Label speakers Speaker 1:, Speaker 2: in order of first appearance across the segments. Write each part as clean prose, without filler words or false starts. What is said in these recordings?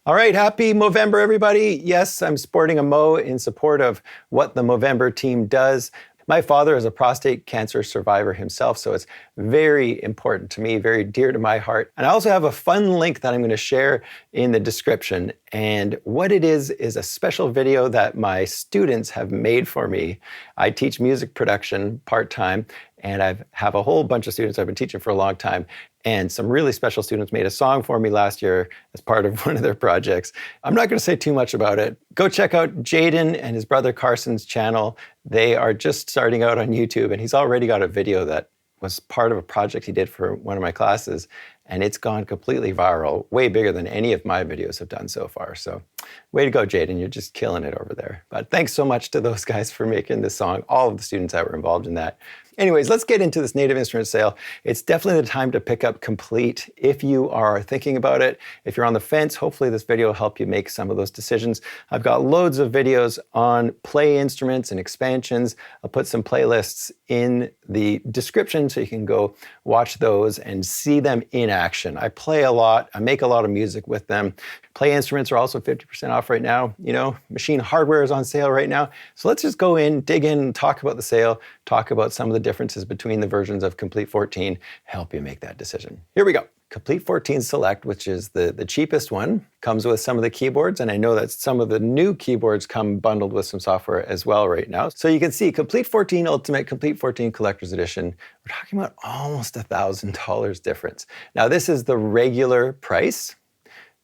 Speaker 1: All right, happy Movember, everybody. Yes, I'm sporting a Mo in support of what the Movember team does. My father is a prostate cancer survivor himself, so it's very important to me, very dear to my heart. And I also have a fun link that I'm going to share in the description. And what it is a special video that my students have made for me. I teach music production part-time, and I have a whole bunch of students I've been teaching for a long time. And some really special students made a song for me last year as part of one of their projects. I'm not going to say too much about it. Go check out Jaden and his brother Carson's channel. They are just starting out on YouTube, and he's already got a video that was part of a project he did for one of my classes, and it's gone completely viral, way bigger than any of my videos have done so far. So way to go, Jaden. You're just killing it over there. But thanks so much to those guys for making this song, all of the students that were involved in that. Anyways, let's get into this native instrument sale. It's definitely the time to pick up Complete if you are thinking about it. If you're on the fence, hopefully this video will help you make some of those decisions. I've got loads of videos on play instruments and expansions. I'll put some playlists in the description so you can go watch those and see them in action. I play a lot. I make a lot of music with them. Play instruments are also 50% off right now. You know, machine hardware is on sale right now. So let's just go in, dig in, talk about the sale, talk about some of the differences between the versions of Complete 14, help you make that decision. Here we go. Complete 14 Select, which is the cheapest one, comes with some of the keyboards, and I know that some of the new keyboards come bundled with some software as well right now. So you can see Complete 14 Ultimate, Complete 14 Collector's Edition, we're talking about almost $1,000 difference. Now this is the regular price.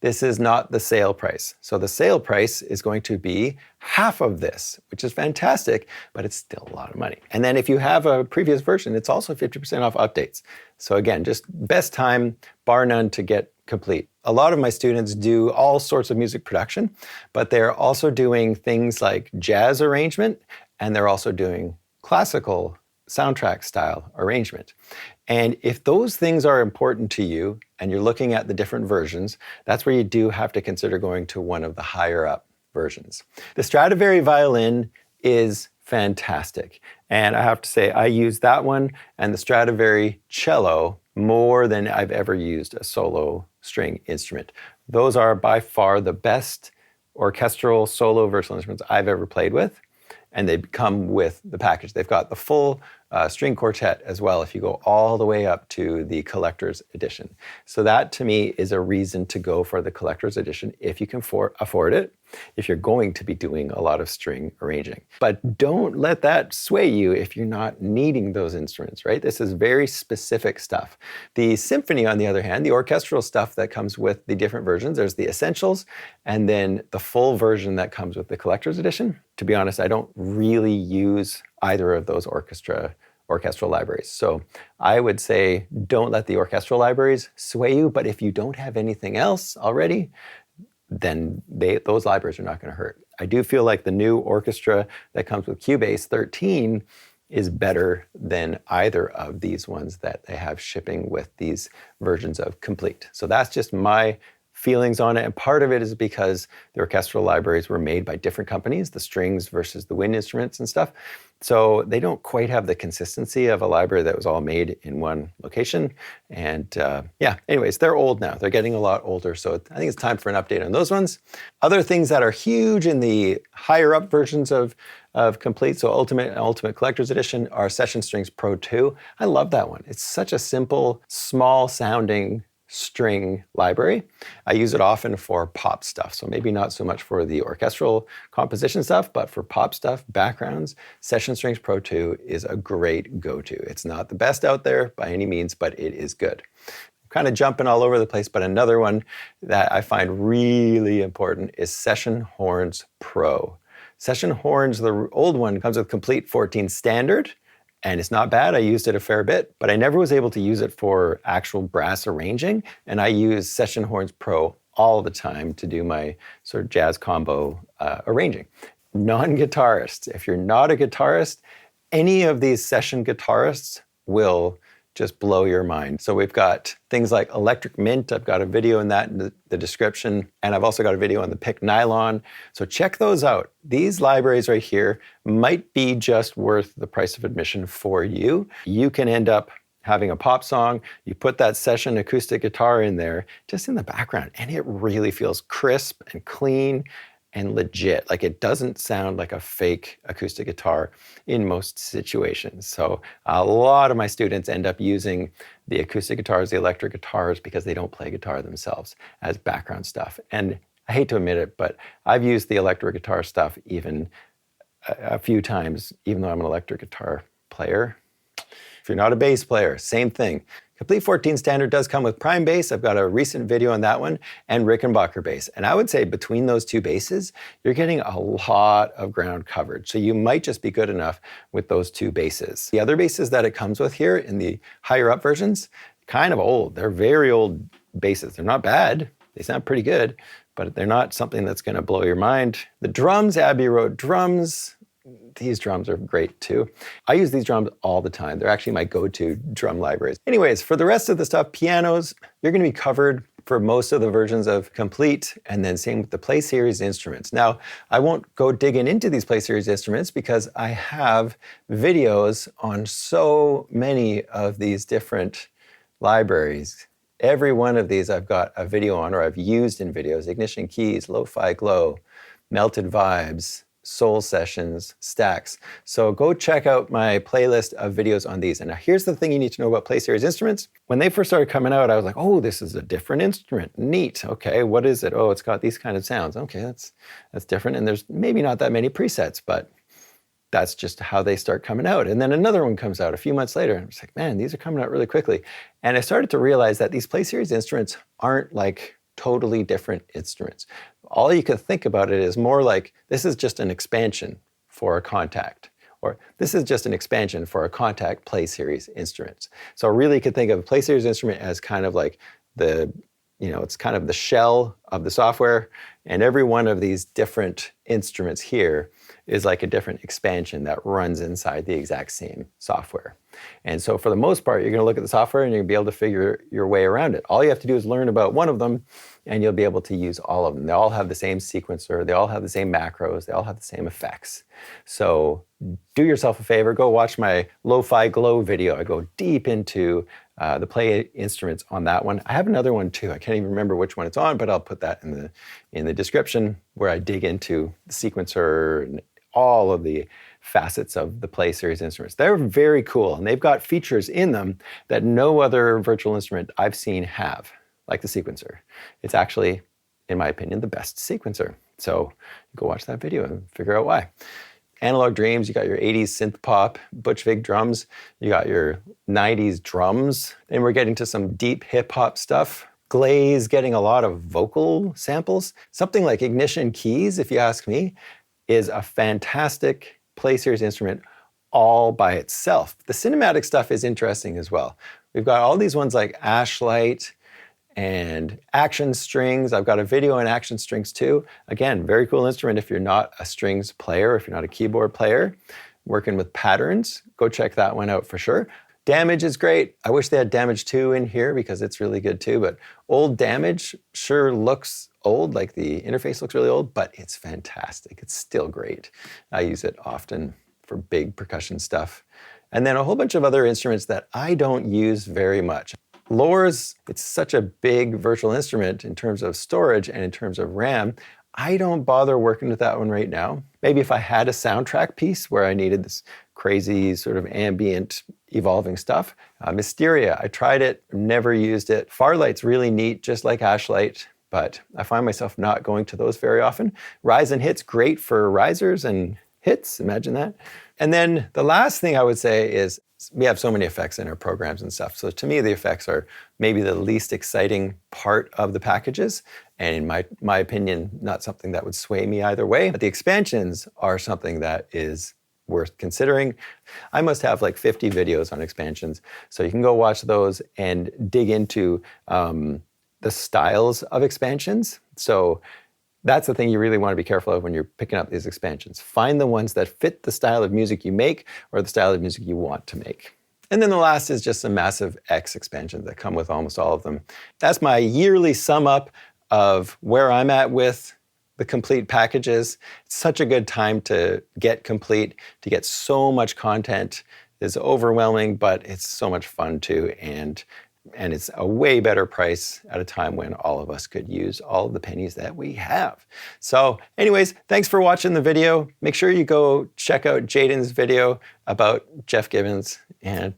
Speaker 1: This is not the sale price. So the sale price is going to be half of this, which is fantastic, but it's still a lot of money. And then if you have a previous version, it's also 50% off updates. So again, just best time, bar none, to get Complete. A lot of my students do all sorts of music production, but they're also doing things like jazz arrangement, and they're also doing classical soundtrack style arrangement. And if those things are important to you and you're looking at the different versions, that's where you do have to consider going to one of the higher up versions. The Stradivari violin is fantastic. And I have to say, I use that one and the Stradivari cello more than I've ever used a solo string instrument. Those are by far the best orchestral solo versatile instruments I've ever played with. And they come with the package. They've got the full string quartet as well if you go all the way up to the collector's edition. So that to me is a reason to go for the collector's edition if you can afford it, if you're going to be doing a lot of string arranging. But don't let that sway you if you're not needing those instruments, right? This is very specific stuff. The symphony, on the other hand, the orchestral stuff that comes with the different versions, there's the essentials and then the full version that comes with the collector's edition. To be honest, I don't really use either of those orchestral libraries. So I would say don't let the orchestral libraries sway you, but if you don't have anything else already, then those libraries are not going to hurt. I do feel like the new Orchestra that comes with Cubase 13 is better than either of these ones that they have shipping with these versions of Complete. So that's just my feelings on it. And part of it is because the orchestral libraries were made by different companies, the strings versus the wind instruments and stuff. So they don't quite have the consistency of a library that was all made in one location. And yeah, anyways, they're old now. They're getting a lot older. So I think it's time for an update on those ones. Other things that are huge in the higher up versions of Complete, so Ultimate Collector's Edition, are Session Strings Pro 2. I love that one. It's such a simple, small sounding string library. I use it often for pop stuff, so maybe not so much for the orchestral composition stuff, but for pop stuff, backgrounds, Session Strings Pro 2 is a great go-to. It's not the best out there by any means, but it is good. I'm kind of jumping all over the place, but another one that I find really important is Session Horns Pro. Session Horns, the old one, comes with Complete 14 Standard, and it's not bad. I used it a fair bit, but I never was able to use it for actual brass arranging. And I use Session Horns Pro all the time to do my sort of jazz combo arranging. Non-guitarists, if you're not a guitarist, any of these session guitarists will just blow your mind. So we've got things like Electric Mint. I've got a video in that in the description. And I've also got a video on the Pick Nylon. So check those out. These libraries right here might be just worth the price of admission for you. You can end up having a pop song, you put that session acoustic guitar in there, just in the background, and it really feels crisp and clean and legit. Like, it doesn't sound like a fake acoustic guitar in most situations. So a lot of my students end up using the acoustic guitars, the electric guitars, because they don't play guitar themselves, as background stuff. And I hate to admit it, but I've used the electric guitar stuff even a few times, even though I'm an electric guitar player. If you're not a bass player, same thing. Complete 14 standard does come with prime bass. I've got a recent video on that one, and Rickenbacker bass. And I would say between those two basses, you're getting a lot of ground covered. So you might just be good enough with those two basses. The other basses that it comes with here in the higher up versions, kind of old. They're very old basses. They're not bad. They sound pretty good, but they're not something that's going to blow your mind. The drums, Abbey Road drums, these drums are great too. I use these drums all the time. They're actually my go-to drum libraries. Anyways, for the rest of the stuff, pianos, you're going to be covered for most of the versions of Complete, and then same with the Play Series instruments. Now, I won't go digging into these Play Series instruments because I have videos on so many of these different libraries. Every one of these I've got a video on, or I've used in videos: Ignition Keys, Lo-Fi Glow, Melted Vibes, Soul Sessions, Stacks. So go check out my playlist of videos on these. And now here's the thing you need to know about Play Series instruments. When they first started coming out, I was like, oh, this is a different instrument. Neat. Okay, what is it? Oh, it's got these kind of sounds. Okay, that's different. And there's maybe not that many presets, but that's just how they start coming out. And then another one comes out a few months later, and I was like, man, these are coming out really quickly. And I started to realize that these Play Series instruments aren't like totally different instruments. All you can think about it is more like, this is just an expansion for a Contact, or this is just an expansion for a Contact Play Series instruments. So really you could think of a Play Series instrument as kind of like it's kind of the shell of the software, and every one of these different instruments here is like a different expansion that runs inside the exact same software. And so for the most part, you're going to look at the software and you're going to be able to figure your way around it. All you have to do is learn about one of them, and you'll be able to use all of them. They all have the same sequencer, they all have the same macros, they all have the same effects. So do yourself a favor, go watch my Lo-Fi Glow video. I go deep into the Play instruments on that one. I have another one too. I can't even remember which one it's on, but I'll put that in the description, where I dig into the sequencer and all of the facets of the Play Series instruments. They're very cool, and they've got features in them that no other virtual instrument I've seen have, like the sequencer. It's actually, in my opinion, the best sequencer. So go watch that video and figure out why. Analog Dreams, you got your 80s synth pop, Butch Vig drums, you got your 90s drums, then we're getting to some deep hip hop stuff. Glaze getting a lot of vocal samples. Something like Ignition Keys, if you ask me, is a fantastic Play Series instrument all by itself. The cinematic stuff is interesting as well. We've got all these ones like Ashlight and Action Strings. I've got a video on Action Strings too. Again, very cool instrument if you're not a strings player, if you're not a keyboard player, working with patterns. Go check that one out for sure. Damage is great. I wish they had Damage 2 in here because it's really good too, but old Damage sure looks old, like the interface looks really old, but it's fantastic. It's still great. I use it often for big percussion stuff. And then a whole bunch of other instruments that I don't use very much. Lors, it's such a big virtual instrument in terms of storage and in terms of RAM. I don't bother working with that one right now. Maybe if I had a soundtrack piece where I needed this crazy sort of ambient evolving stuff. Mysteria, I tried it, never used it. Farlight's really neat, just like Ashlight, but I find myself not going to those very often. Rise and Hit's great for risers and hits, imagine that. And then the last thing I would say is we have so many effects in our programs and stuff. So to me, the effects are maybe the least exciting part of the packages. And in my opinion, not something that would sway me either way. But the expansions are something that is worth considering. I must have like 50 videos on expansions. So you can go watch those and dig into the styles of expansions. So that's the thing you really want to be careful of when you're picking up these expansions. Find the ones that fit the style of music you make or the style of music you want to make. And then the last is just some massive X expansions that come with almost all of them. That's my yearly sum up of where I'm at with the Complete packages. It's such a good time to get Complete, to get so much content. is overwhelming, but it's so much fun too. And it's a way better price at a time when all of us could use all of the pennies that we have. So anyways, thanks for watching the video. Make sure you go check out Jaden's video about Jeff Gibbons and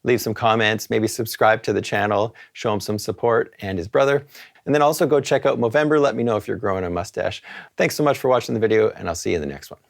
Speaker 1: leave some comments, maybe subscribe to the channel, show him some support, and his brother. And then also go check out Movember. Let me know if you're growing a mustache. Thanks so much for watching the video, and I'll see you in the next one.